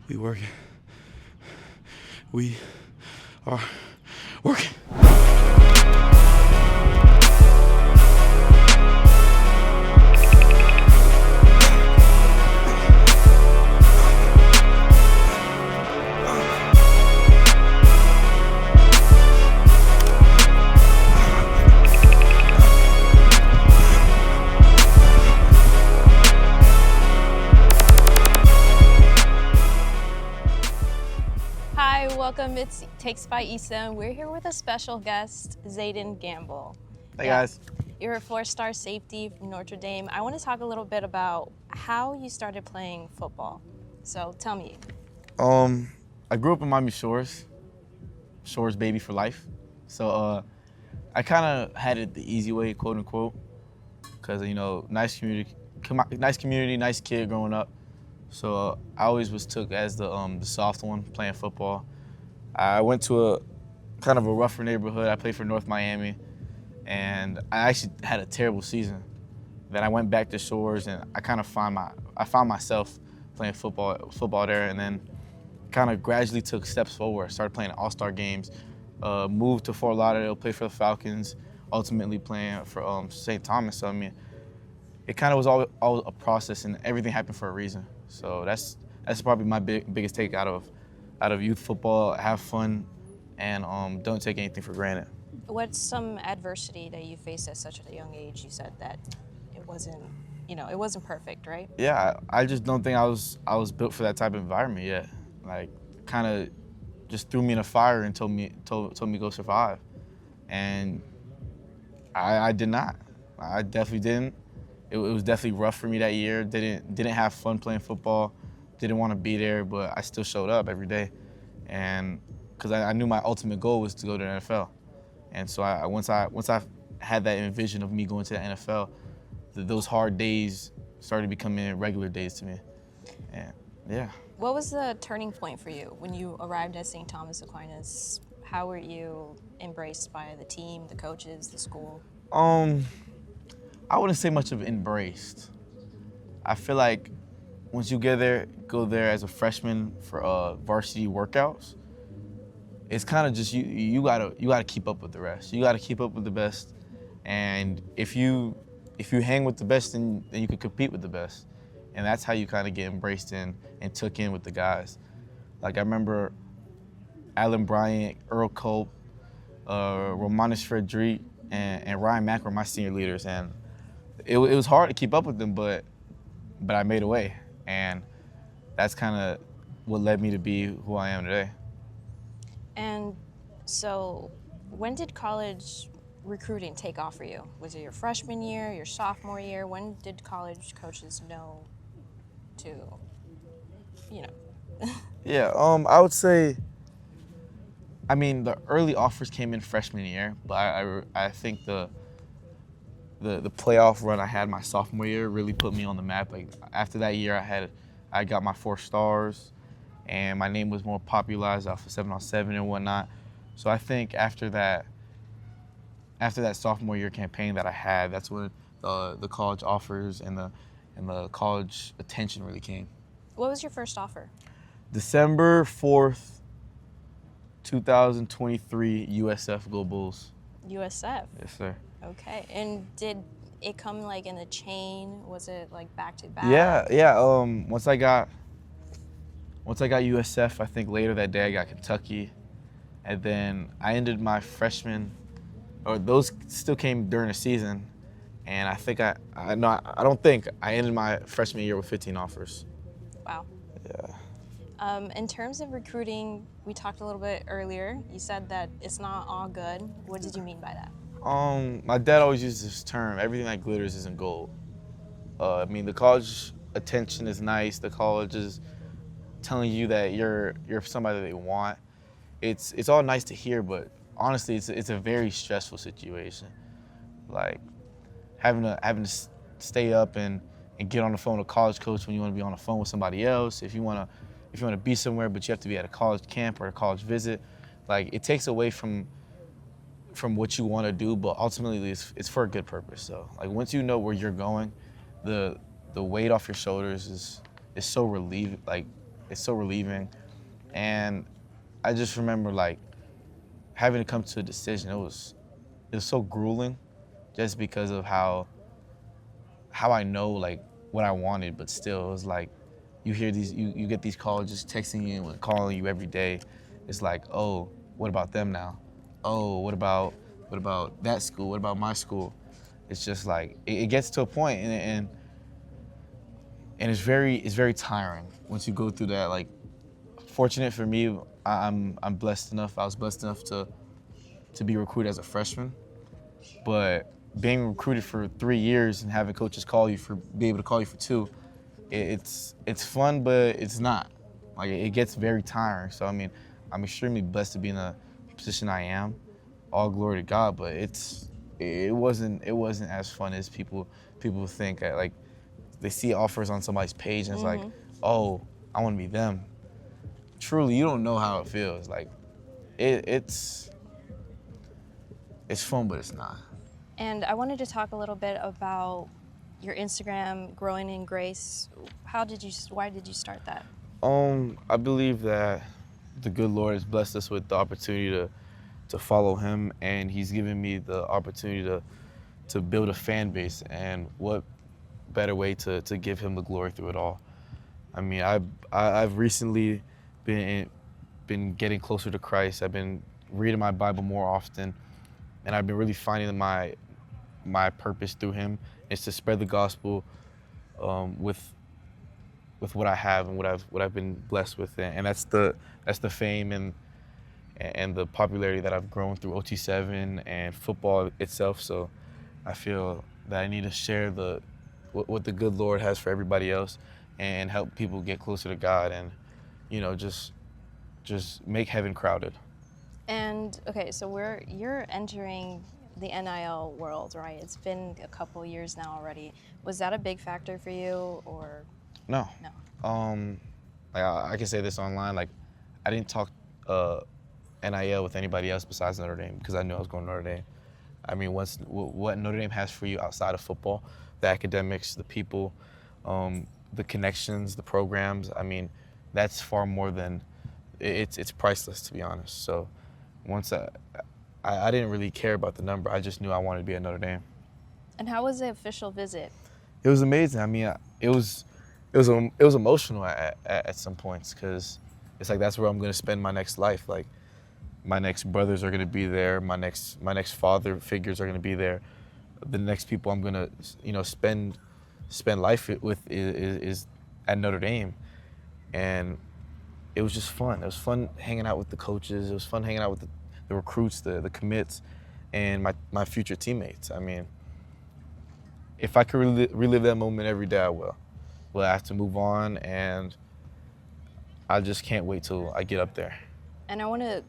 We working. We are working. Hi, welcome. It's Takes by Issa, and we're here with a special guest, Zayden Gamble. Hey guys. You're a four-star safety from Notre Dame. I want to talk a little bit about how you started playing football. So tell me. I grew up in Miami Shores baby for life. So I kind of had it the easy way, quote unquote, because nice community, nice kid growing up. So I always was took as the soft one playing football. I went to a kind of a rougher neighborhood. I played for North Miami, and I actually had a terrible season. Then I went back to Shores, and I found myself playing football there, and then kind of gradually took steps forward. I started playing all-star games, moved to Fort Lauderdale, played for the Falcons, ultimately playing for St. Thomas. So I mean, it kind of was all a process, and everything happened for a reason. So that's probably my biggest take out of youth football. Have fun, and don't take anything for granted. What's some adversity that you faced at such a young age? You said that it wasn't perfect, right? Yeah, I just don't think I was built for that type of environment yet. Like, kind of just threw me in a fire and told me go survive, and I did not. I definitely didn't. It was definitely rough for me that year. Didn't have fun playing football. Didn't want to be there, but I still showed up every day, and because I knew my ultimate goal was to go to the NFL, and so once I had that vision of me going to the NFL, those hard days started becoming regular days to me, and yeah. What was the turning point for you when you arrived at St. Thomas Aquinas? How were you embraced by the team, the coaches, the school? I wouldn't say much of embraced. I feel like once you go there as a freshman for varsity workouts, it's kind of just you gotta keep up with the rest. You gotta keep up with the best, and if you hang with the best, then you can compete with the best, and that's how you kind of get embraced and took in with the guys. Like I remember Alan Bryant, Earl Culp, Romanis Frederic, and Ryan Mack were my senior leaders, and it was hard to keep up with them, but I made a way, and that's kind of what led me to be who I am today. And so when did college recruiting take off for you? Was it your freshman year, your sophomore year? When did college coaches know to, Yeah, I would say, I mean, the early offers came in freshman year, but I think the playoff run I had my sophomore year really put me on the map. Like after that year, I got my 4 stars, and my name was more popularized off of 7-on-7 and whatnot. So I think after that sophomore year campaign that I had, that's when the college offers and the college attention really came. What was your first offer? December 4th, 2023, USF Go Bulls. USF? Yes, sir. Okay, and did it come like in a chain? Was it like back to back? Yeah. Once I got USF, I think later that day I got Kentucky, and then I ended my freshman, or those still came during the season, and I think I ended my freshman year with 15 offers. Wow. Yeah. In terms of recruiting, we talked a little bit earlier. You said that it's not all good. What did you mean by that? My dad always uses this term, everything that glitters isn't gold. I mean, the college attention is nice. The college is telling you that you're somebody that they want. It's all nice to hear, but honestly, it's a very stressful situation. Like having to stay up and get on the phone with a college coach when you want to be on the phone with somebody else. If you want to be somewhere, but you have to be at a college camp or a college visit, like it takes away from what you want to do, but ultimately it's for a good purpose. So like once you know where you're going, the weight off your shoulders is so relieving. Like it's so relieving. And I just remember like having to come to a decision. It was so grueling, just because of how I know like what I wanted, but still it was like you hear these you get these calls just texting you and calling you every day. It's like, oh, what about them now? Oh, what about that school? What about my school? It's just like it gets to a point, and it's very tiring once you go through that. Like, fortunate for me, I'm blessed enough. I was blessed enough to be recruited as a freshman, but being recruited for 3 years and having coaches be able to call you for 2, it's fun, but it's not. Like, it gets very tiring. So I mean, I'm extremely blessed to be in the position I am. All glory to God, but it wasn't as fun as people think. Like, they see offers on somebody's page and it's like, oh, I want to be them. Truly, you don't know how it feels. Like, it's fun, but it's not. And I wanted to talk a little bit about your Instagram, Growing in Grace. Why did you start that? I believe that the good Lord has blessed us with the opportunity to follow Him, and He's given me the opportunity to build a fan base. And what better way to give Him the glory through it all? I mean, I've recently been getting closer to Christ. I've been reading my Bible more often, and I've been really finding my purpose through Him is to spread the gospel with what I have and what I've been blessed with, and that's the fame and the popularity that I've grown through OT7 and football itself. So I feel that I need to share what the good Lord has for everybody else and help people get closer to God, and just make heaven crowded. And okay, so you're entering the NIL world, right? It's been a couple years now already. Was that a big factor for you, or No? no? Like, I can say this online. Like, I didn't talk NIL with anybody else besides Notre Dame, because I knew I was going to Notre Dame. I mean, what Notre Dame has for you outside of football, the academics, the people, the connections, the programs, I mean, that's far more than, it's priceless, to be honest. So once I didn't really care about the number. I just knew I wanted to be at Notre Dame. And how was the official visit? It was amazing. I mean, it was emotional at some points, because it's like that's where I'm going to spend my next life. Like, my next brothers are going to be there. My next father figures are going to be there. The next people I'm going to spend life with is at Notre Dame, and it was just fun. It was fun hanging out with the coaches. It was fun hanging out with the recruits, the commits, and my future teammates. I mean, if I could relive that moment every day, I will. But I have to move on, and I just can't wait till I get up there. And I want to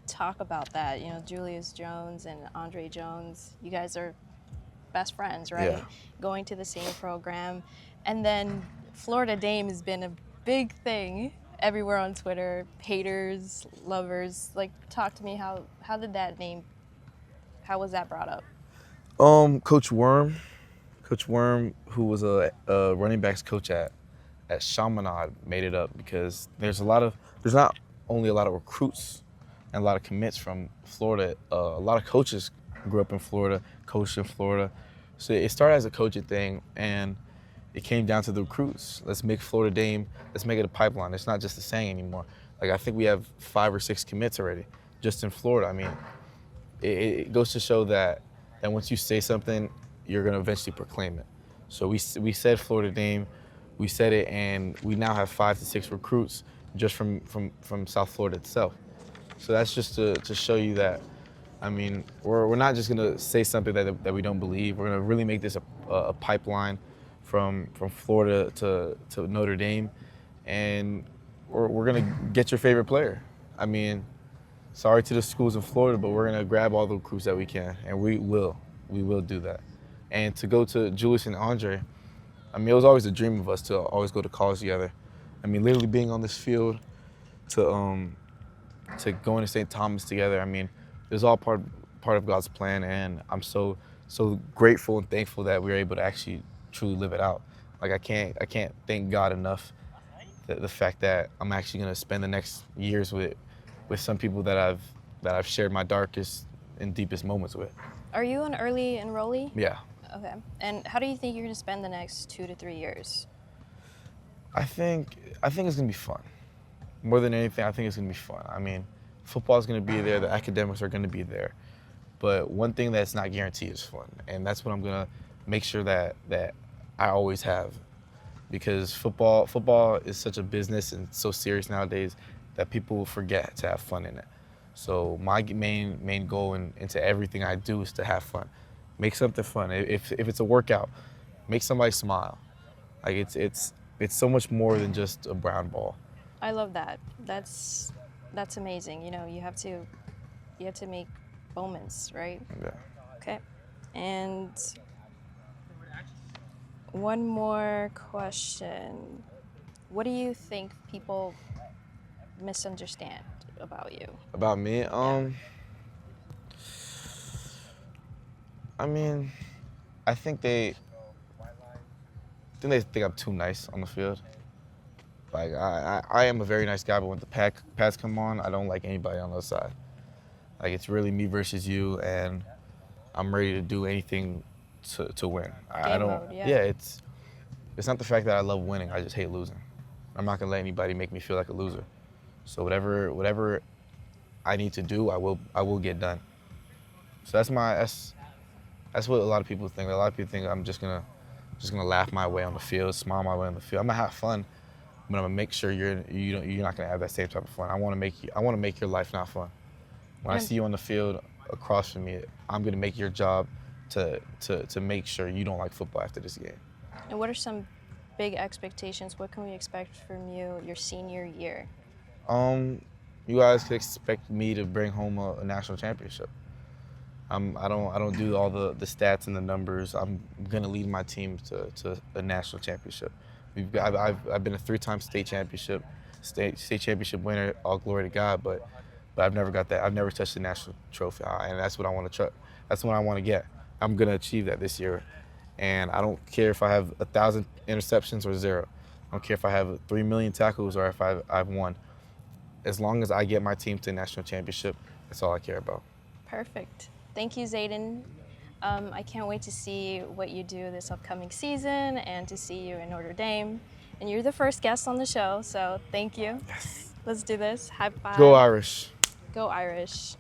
talk about that. Julius Jones and Andre Jones, you guys are best friends, right? Yeah. Going to the same program. And then Florida Dame has been a big thing everywhere on Twitter. Haters, lovers. Like, talk to me, how was that brought up? Coach Worm, who was a running backs coach at Chaminade, made it up, because there's not only a lot of recruits and a lot of commits from Florida. A lot of coaches grew up in Florida, coached in Florida. So it started as a coaching thing, and it came down to the recruits. Let's make Florida Dame, let's make it a pipeline. It's not just a saying anymore. Like, I think we have 5 or 6 commits already, just in Florida. I mean, it goes to show that once you say something, you're gonna eventually proclaim it. So we said Florida Dame, we said it, and we now have 5 to 6 recruits just from South Florida itself. So that's just to show you that, I mean, we're not just gonna say something that we don't believe. We're gonna really make this a pipeline from Florida to Notre Dame, and we're gonna get your favorite player. I mean, sorry to the schools in Florida, but we're gonna grab all the recruits that we can, and we will do that. And to go to Julius and Andre, I mean, it was always a dream of us to always go to college together. I mean, literally being on this field, to going to St. Thomas together. I mean, it was all part of God's plan, and I'm so grateful and thankful that we were able to actually truly live it out. Like, I can't thank God enough the fact that I'm actually gonna spend the next years with some people that I've shared my darkest and deepest moments with. Are you an early enrollee? Yeah. Okay. And how do you think you're going to spend the next 2 to 3 years? I think it's gonna be fun. More than anything, I think it's gonna be fun. I mean, football is gonna be there, the academics are gonna be there, but one thing that's not guaranteed is fun, and that's what I'm gonna make sure that I always have, because football is such a business and so serious nowadays that people forget to have fun in it. So my main goal into everything I do is to have fun, make something fun. If it's a workout, make somebody smile. Like it's so much more than just a brown ball. I love that. That's amazing. You know, you have to make moments, right? Yeah. Okay. And one more question. What do you think people misunderstand about you? About me, I mean, I think they think I'm too nice on the field. Like I am a very nice guy, but when the pads come on, I don't like anybody on the other side. Like it's really me versus you, and I'm ready to do anything to win. I don't. Mode, yeah. Yeah, it's not the fact that I love winning. I just hate losing. I'm not gonna let anybody make me feel like a loser. So whatever I need to do, I will get done. So that's what a lot of people think. A lot of people think I'm just gonna laugh my way on the field, smile my way on the field. I'm gonna have fun, but I'm gonna make sure you're not gonna have that same type of fun. I want to make your life not fun. When I see you on the field across from me, I'm gonna make your job to make sure you don't like football after this game. And what are some big expectations? What can we expect from you your senior year? You guys could expect me to bring home a national championship. I don't do all the stats and the numbers. I'm gonna lead my team to a national championship. I've been a 3-time state championship winner. All glory to God, but I've never got that. I've never touched the national trophy, and that's what I want to That's what I want to get. I'm gonna achieve that this year, and I don't care if I have 1,000 interceptions or 0. I don't care if I have 3 million tackles or if I've won. As long as I get my team to a national championship, that's all I care about. Perfect. Thank you, Zayden. I can't wait to see what you do this upcoming season and to see you in Notre Dame. And you're the first guest on the show, so thank you. Yes. Let's do this. High five. Go Irish. Go Irish.